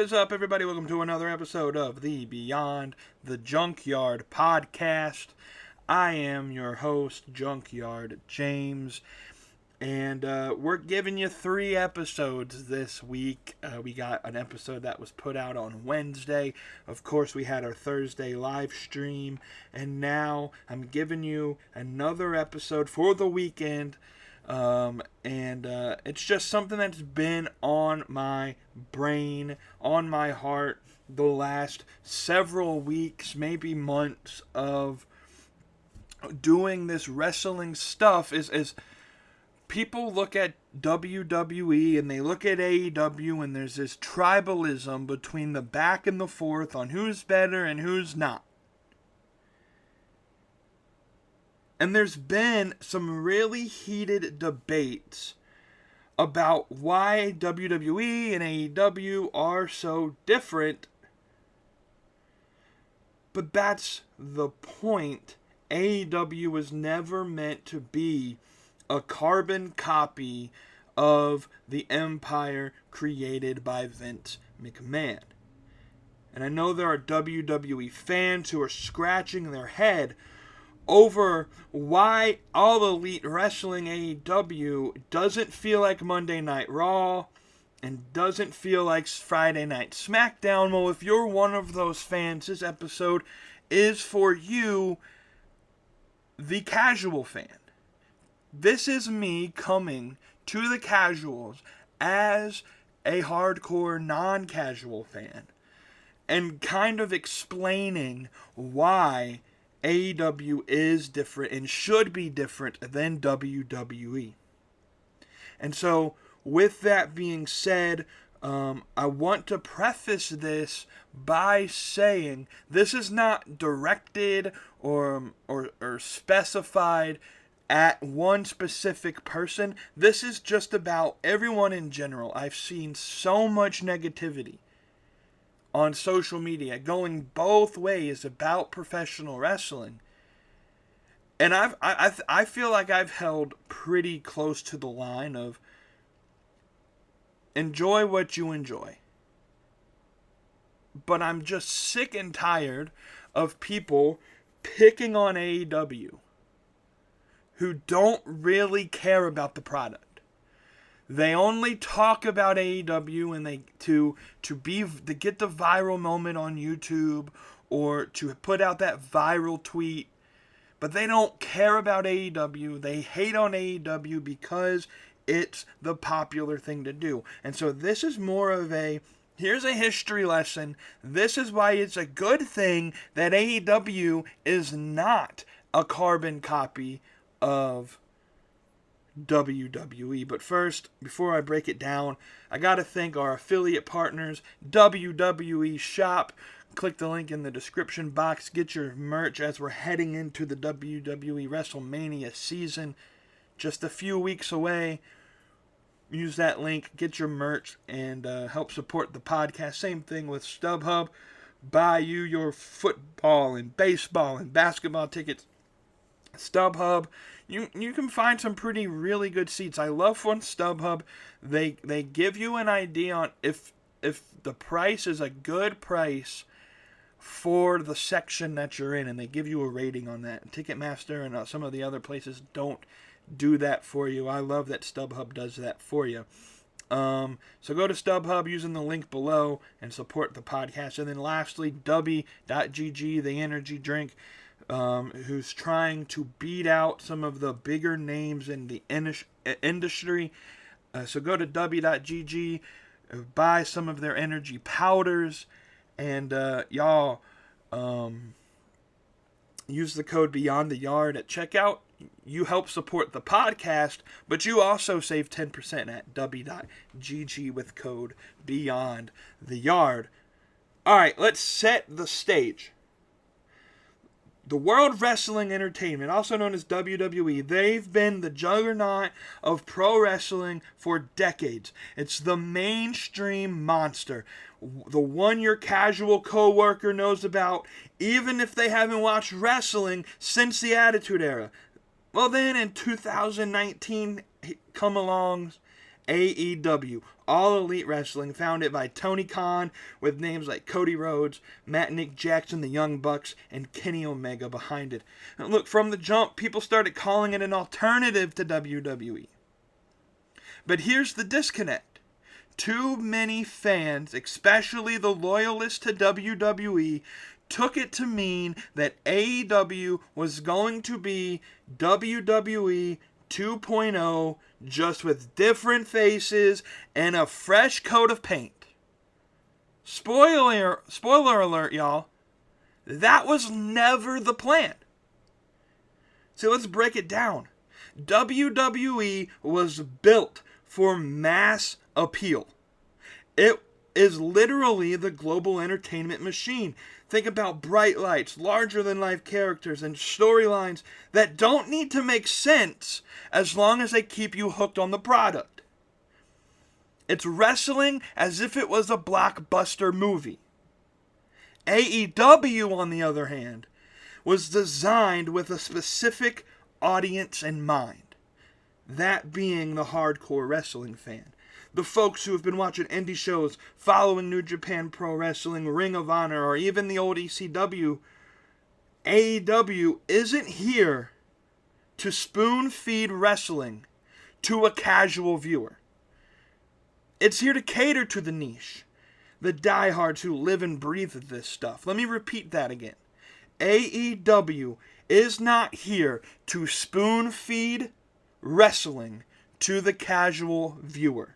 What is up, everybody? Welcome to another episode of the Beyond the Junkyard podcast. I am your host, Junkyard James, and we're giving you 3 episodes this week. We got an episode that was put out on Wednesday. Of course, we had our Thursday live stream, and now I'm giving you another episode for the weekend. It's just something that's been on my brain, on my heart, the last several weeks, maybe months of doing this wrestling stuff. Is people look at WWE and they look at AEW, and there's this tribalism between the back and the forth on who's better and who's not. And there's been some really heated debates about why WWE and AEW are so different. But that's the point. AEW was never meant to be a carbon copy of the empire created by Vince McMahon. And I know there are WWE fans who are scratching their head over why All Elite Wrestling AEW doesn't feel like Monday Night Raw and doesn't feel like Friday Night SmackDown. Well, if you're one of those fans, this episode is for you, the casual fan. This is me coming to the casuals as a hardcore non-casual fan and kind of explaining why AEW is different and should be different than WWE. And so, with that being said, I want to preface this by saying this is not directed or specified at one specific person. This is just about everyone in general. I've seen so much negativity on social media going both ways about professional wrestling, and I feel like I've held pretty close to the line of enjoy what you enjoy, but I'm just sick and tired of people picking on AEW who don't really care about the product. They only talk about AEW and they to get the viral moment on YouTube or to put out that viral tweet, but they don't care about AEW. They hate on AEW because it's the popular thing to do. And so this is more of here's a history lesson. This is why it's a good thing that AEW is not a carbon copy of WWE. But first, before I break it down, I gotta thank our affiliate partners, WWE Shop. Click the link in the description box. Get your merch as we're heading into the WWE WrestleMania season. Just a few weeks away. Use that link, get your merch, and help support the podcast. Same thing with StubHub. Buy you your football and baseball and basketball tickets. StubHub, you can find some really good seats. I love on StubHub, they give you an idea on if the price is a good price for the section that you're in, and they give you a rating on that. Ticketmaster and some of the other places don't do that for you. I love that StubHub does that for you. So go to StubHub using the link below and support the podcast. And then lastly, W.GG, the energy drink, who's trying to beat out some of the bigger names in the industry. So go to W.GG, buy some of their energy powders, and y'all use the code Beyond the Yard at checkout. You help support the podcast, but you also save 10% at W.GG with code Beyond the Yard. All right, let's set the stage. The World Wrestling Entertainment, also known as WWE, they've been the juggernaut of pro wrestling for decades. It's the mainstream monster, the one your casual coworker knows about, even if they haven't watched wrestling since the Attitude Era. Well, then in 2019, come along AEW, All Elite Wrestling, founded by Tony Khan, with names like Cody Rhodes, Matt and Nick Jackson, the Young Bucks, and Kenny Omega behind it. And look, from the jump, people started calling it an alternative to WWE. But here's the disconnect. Too many fans, especially the loyalists to WWE, took it to mean that AEW was going to be WWE 2.0, just with different faces and a fresh coat of paint. Spoiler alert, y'all. That was never the plan. So let's break it down. WWE was built for mass appeal. It is literally the global entertainment machine. Think about bright lights, larger-than-life characters, and storylines that don't need to make sense as long as they keep you hooked on the product. It's wrestling as if it was a blockbuster movie. AEW, on the other hand, was designed with a specific audience in mind. That being the hardcore wrestling fan. The folks who have been watching indie shows, following New Japan Pro Wrestling, Ring of Honor, or even the old ECW. AEW isn't here to spoon-feed wrestling to a casual viewer. It's here to cater to the niche, the diehards who live and breathe this stuff. Let me repeat that again. AEW is not here to spoon-feed wrestling to the casual viewer.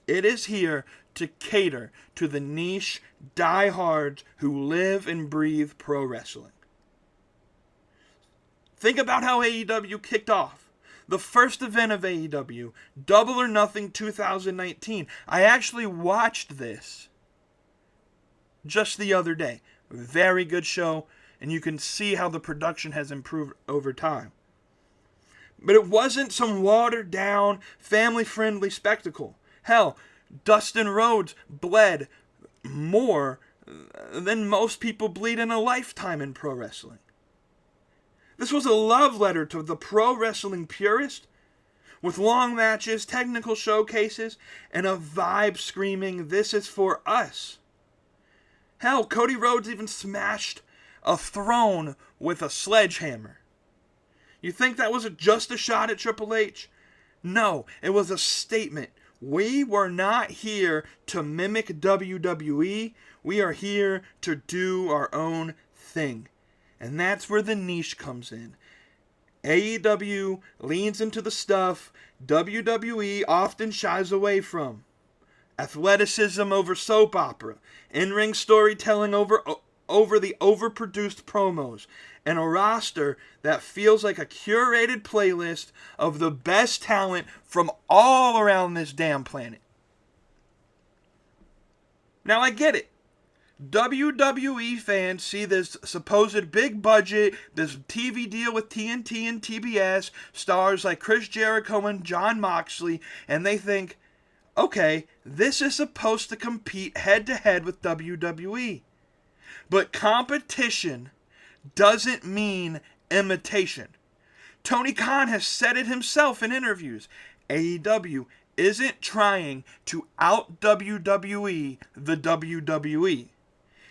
It is here to cater to the niche diehards who live and breathe pro wrestling. Think about how AEW kicked off. The first event of AEW, Double or Nothing 2019. I actually watched this just the other day. Very good show, and you can see how the production has improved over time. But it wasn't some watered-down, family-friendly spectacle. Hell, Dustin Rhodes bled more than most people bleed in a lifetime in pro wrestling. This was a love letter to the pro wrestling purist, with long matches, technical showcases, and a vibe screaming, "This is for us." Hell, Cody Rhodes even smashed a throne with a sledgehammer. You think that was just a shot at Triple H? No, it was a statement. We were not here to mimic WWE. We are here to do our own thing. And that's where the niche comes in. AEW leans into the stuff WWE often shies away from. Athleticism over soap opera. In-ring storytelling over the overproduced promos. And a roster that feels like a curated playlist of the best talent from all around this damn planet. Now I get it. WWE fans see this supposed big budget, this TV deal with TNT and TBS, stars like Chris Jericho and Jon Moxley, and they think, okay, this is supposed to compete head-to-head with WWE. But competition doesn't mean imitation. Tony Khan has said it himself in interviews. AEW isn't trying to out WWE the WWE.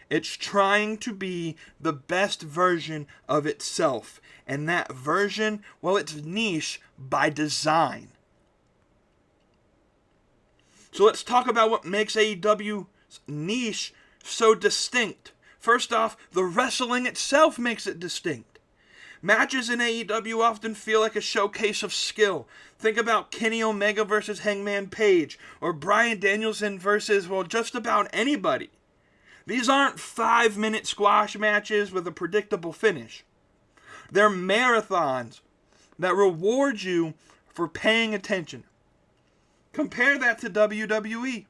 It's trying to be the best version of itself. And that version, well, it's niche by design. So let's talk about what makes AEW's niche so distinct. First off, the wrestling itself makes it distinct. Matches in AEW often feel like a showcase of skill. Think about Kenny Omega versus Hangman Page, or Bryan Danielson versus, well, just about anybody. These aren't 5-minute squash matches with a predictable finish. They're marathons that reward you for paying attention. Compare that to WWE,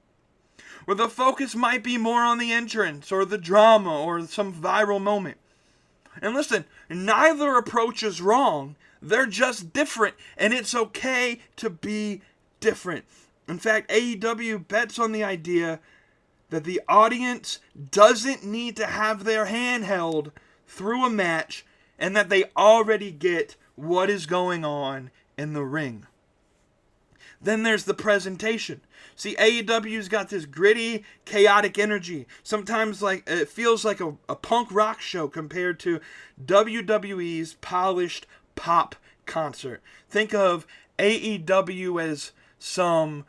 where the focus might be more on the entrance or the drama or some viral moment. And listen, neither approach is wrong. They're just different, and it's okay to be different. In fact, AEW bets on the idea that the audience doesn't need to have their hand held through a match, and that they already get what is going on in the ring. Then there's the presentation. See, AEW's got this gritty, chaotic energy. Sometimes like it feels like a punk rock show compared to WWE's polished pop concert. Think of AEW as some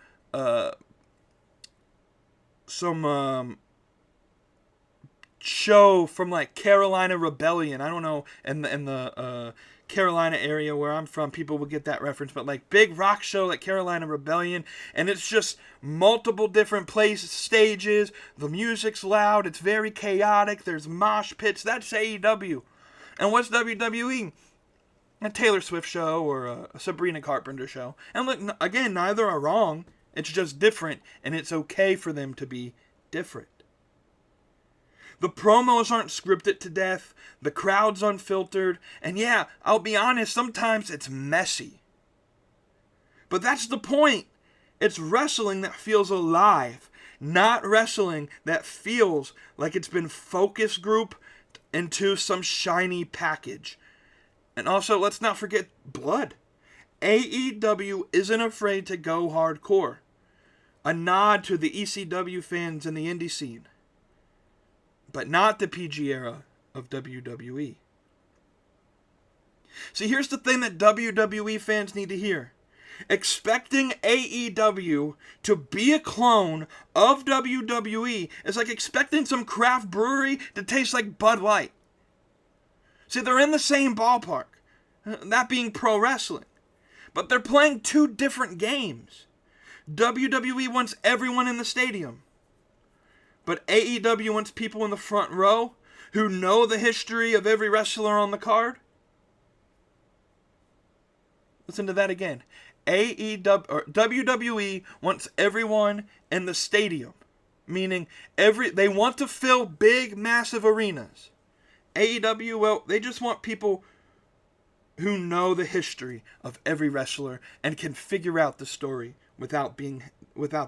show from like Carolina Rebellion. I don't know, in the Carolina area where I'm from, people will get that reference, but like big rock show like Carolina Rebellion, and it's just multiple different places, stages, the music's loud, it's very chaotic, there's mosh pits. That's AEW. And what's WWE? A Taylor Swift show or a Sabrina Carpenter show. And look, again, neither are wrong, it's just different, and it's okay for them to be different. The promos aren't scripted to death, the crowd's unfiltered, and yeah, I'll be honest, sometimes it's messy. But that's the point. It's wrestling that feels alive, not wrestling that feels like it's been focus grouped into some shiny package. And also, let's not forget blood. AEW isn't afraid to go hardcore. A nod to the ECW fans in the indie scene. But not the PG era of WWE. See, here's the thing that WWE fans need to hear. Expecting AEW to be a clone of WWE is like expecting some craft brewery to taste like Bud Light. See, they're in the same ballpark, that being pro wrestling. But they're playing two different games. WWE wants everyone in the stadium. But AEW wants people in the front row who know the history of every wrestler on the card. Listen to that again. WWE wants everyone in the stadium. Meaning they want to fill big, massive arenas. AEW, well, they just want people who know the history of every wrestler and can figure out the story without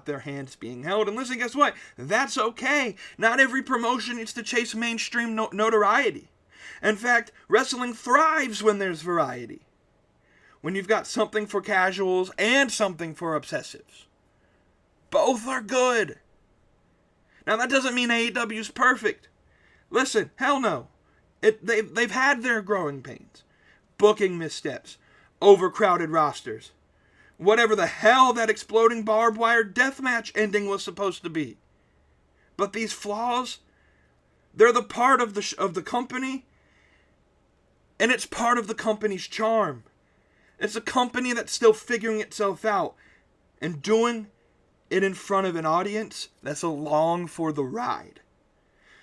their hands being held. And listen, guess what? That's okay. Not every promotion needs to chase mainstream notoriety. In fact, wrestling thrives when there's variety. When you've got something for casuals and something for obsessives. Both are good. Now, that doesn't mean AEW's perfect. Listen, hell no. They've had their growing pains. Booking missteps. Overcrowded rosters. Whatever the hell that exploding barbed wire deathmatch ending was supposed to be. But these flaws, they're the part of the company, and it's part of the company's charm. It's a company that's still figuring itself out and doing it in front of an audience that's along for the ride.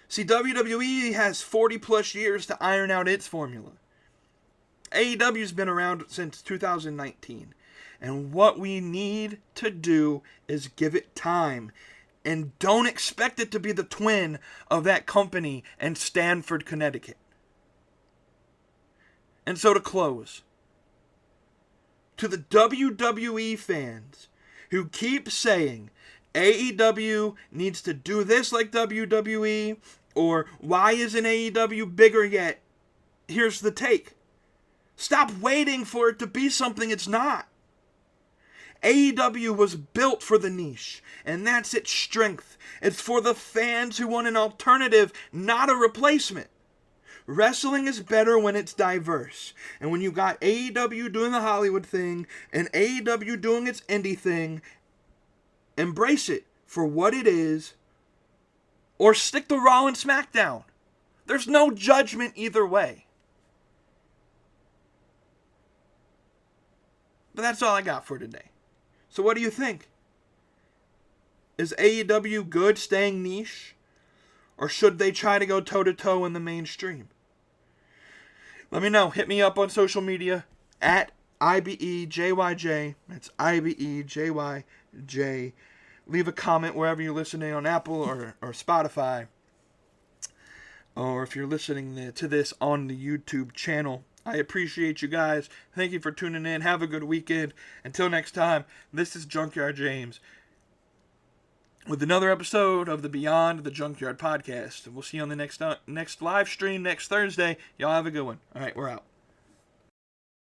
See, WWE has 40 plus years to iron out its formula. AEW's been around since 2019. And what we need to do is give it time. And don't expect it to be the twin of that company in Stamford, Connecticut. And so to close, to the WWE fans who keep saying AEW needs to do this like WWE, or why isn't AEW bigger yet? Here's the take. Stop waiting for it to be something it's not. AEW was built for the niche, and that's its strength. It's for the fans who want an alternative, not a replacement. Wrestling is better when it's diverse. And when you got AEW doing the Hollywood thing, and AEW doing its indie thing, embrace it for what it is, or stick to Raw and SmackDown. There's no judgment either way. But that's all I got for today. So what do you think? Is AEW good staying niche? Or should they try to go toe-to-toe in the mainstream? Let me know. Hit me up on social media at IBEJYJ. That's IBEJYJ. Leave a comment wherever you're listening on Apple or Spotify. Or if you're listening to this on the YouTube channel. I appreciate you guys. Thank you for tuning in. Have a good weekend. Until next time, this is Junkyard James with another episode of the Beyond the Junkyard podcast. We'll see you on the next live stream next Thursday. Y'all have a good one. All right, we're out.